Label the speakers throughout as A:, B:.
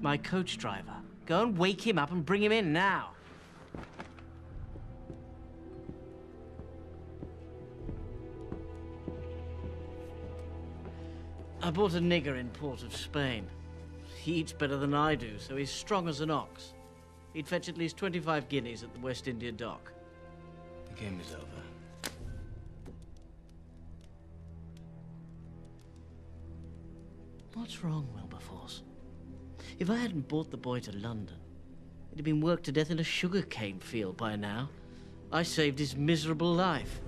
A: my coach driver. Go and wake him up and bring him in now. I bought a nigger in Port of Spain. He eats better than I do, so he's strong as an ox. He'd fetch at least 25 guineas at the West India dock. The game is over. What's wrong, Wilberforce? If I hadn't brought the boy to London, he'd have been worked to death in a sugarcane field by now. I saved his miserable life.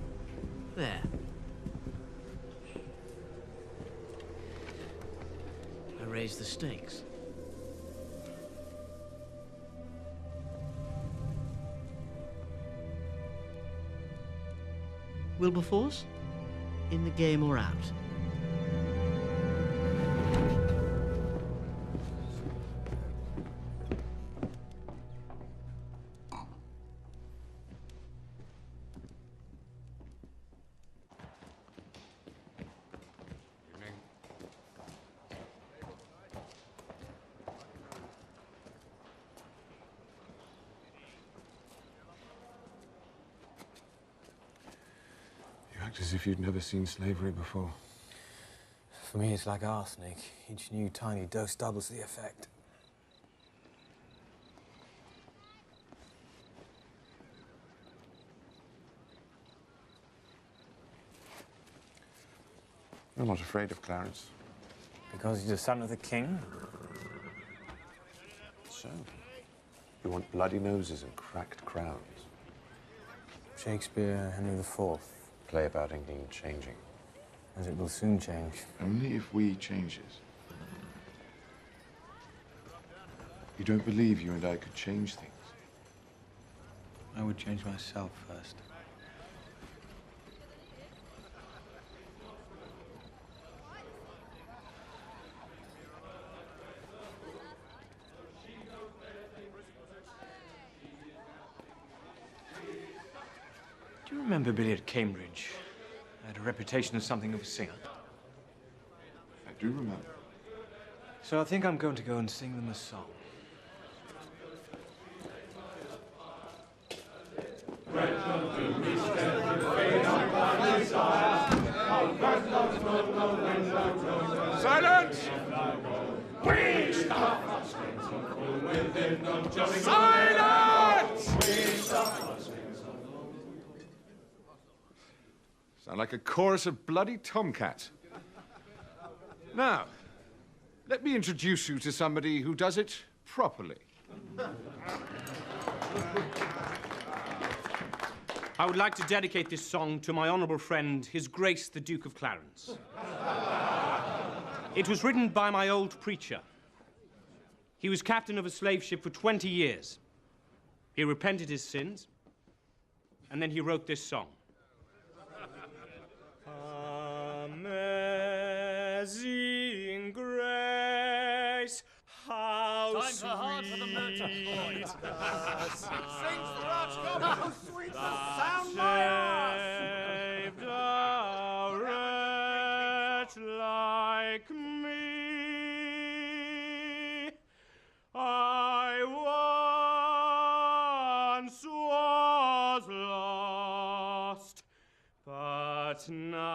A: There. I raised the stakes. Wilberforce, in the game or out?
B: As if you'd never seen slavery before.
C: For me, it's like arsenic. Each new tiny dose doubles the effect.
B: I'm not afraid of Clarence.
C: Because he's the son of the king?
B: So, you want bloody noses and cracked crowns?
C: Shakespeare, Henry IV.
B: Play about England changing.
C: As it will soon change.
B: Only if we change it. You don't believe you and I could change things?
C: I would change myself first.
D: Do you remember Billy at Cambridge? I had a reputation as something of a singer.
B: I do remember.
D: So I think I'm going to go and sing them a song.
E: Silence! Silence! Sound like a chorus of bloody tomcats. Now, let me introduce you to somebody who does it properly.
D: I would like to dedicate this song to my honourable friend, His Grace the Duke of Clarence. It was written by my old preacher. He was captain of a slave ship for 20 years. He repented his sins, and then he wrote this song. Amazing grace, how
E: Time for hard for the motor. Sings the Rajcom. How sweet the sound my ass.
D: saved a wretch like me. I once was lost, but now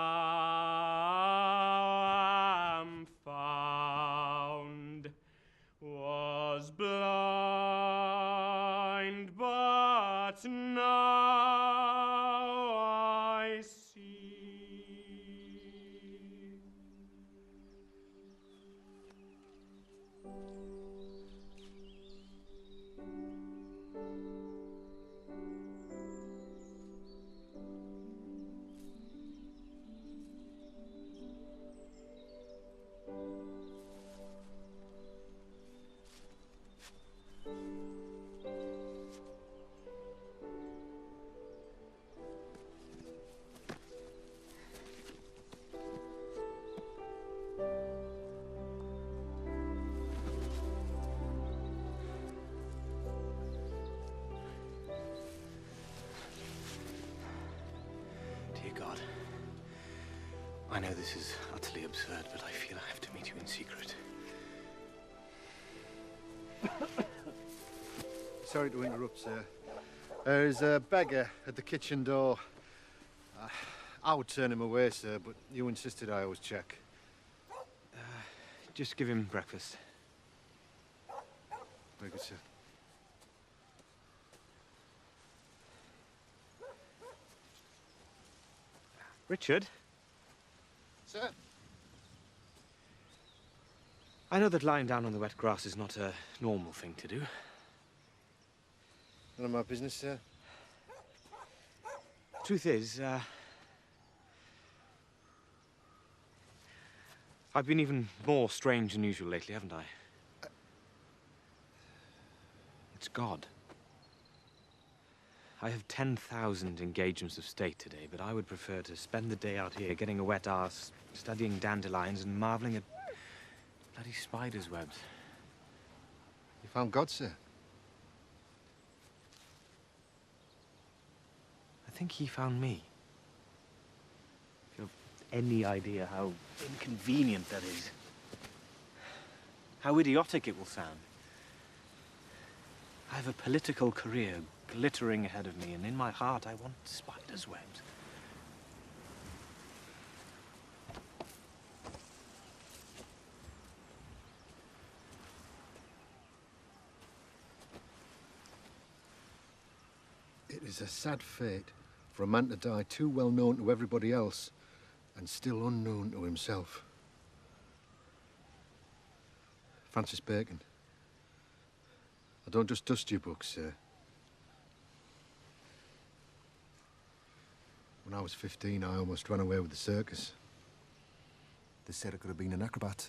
D: am found. Was blind, but now I see.
C: Dear God, I know this is utterly absurd, but I feel I have to meet you in secret.
F: Sorry to interrupt, sir. There's a beggar at the kitchen door. I would turn him away, sir, but you insisted I always check.
D: Just give him breakfast.
F: Very good, sir.
D: Richard?
F: Sir?
D: I know that lying down on the wet grass is not a normal thing to do.
F: None of my business, sir.
D: Truth is, I've been even more strange than usual lately, haven't I? It's God. I have 10,000 engagements of state today, but I would prefer to spend the day out here getting a wet arse, studying dandelions and marveling at bloody spiders' webs.
F: You found God, sir?
D: I think he found me. If you have any idea how inconvenient that is. How idiotic it will sound. I have a political career glittering ahead of me, and in my heart I want spiders' webs.
F: It is a sad fate for a man to die too well known to everybody else and still unknown to himself. Francis Bacon. I don't just dust your books, sir. When I was 15, I almost ran away with the circus. They said I could have been an acrobat.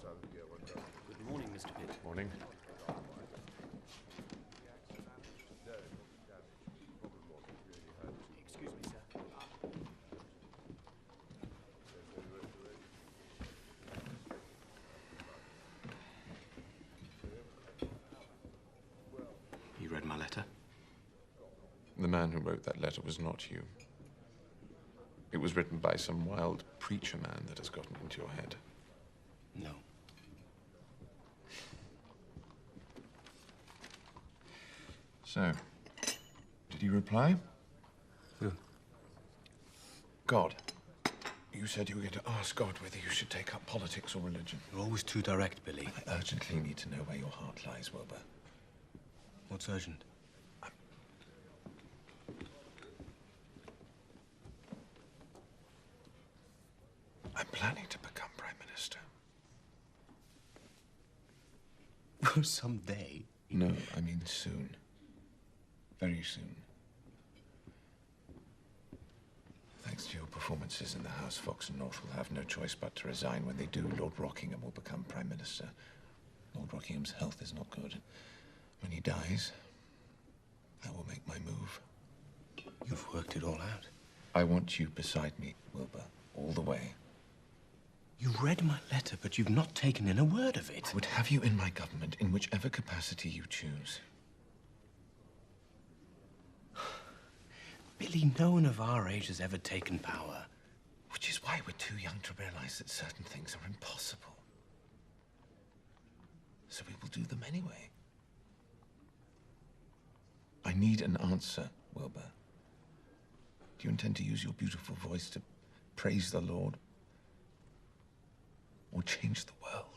D: Good morning, Mr. Pitt.
B: Morning.
D: Excuse me, sir. You read my letter?
B: The man who wrote that letter was not you. It was written by some wild preacher man that has gotten into your head.
D: No.
B: So, did he reply?
D: Who?
B: God. You said you were going to ask God whether you should take up politics or religion.
D: You're always too direct, Billy.
B: I urgently need to know where your heart lies, Wilbur.
D: What's urgent?
B: I'm planning to become Prime Minister.
D: Someday.
B: No, I mean soon. Very soon. Thanks to your performances in the House, Fox and North will have no choice but to resign. When they do, Lord Rockingham will become Prime Minister. Lord Rockingham's health is not good. When he dies, I will make my move.
D: You've worked it all out.
B: I want you beside me, Wilbur, all the way.
D: You read my letter, but you've not taken in a word of it.
B: I would have you in my government in whichever capacity you choose.
D: Billy, no one of our age has ever taken power.
B: Which is why we're too young to realize that certain things are impossible. So we will do them anyway. I need an answer, Wilbur. Do you intend to use your beautiful voice to praise the Lord? Or change the world?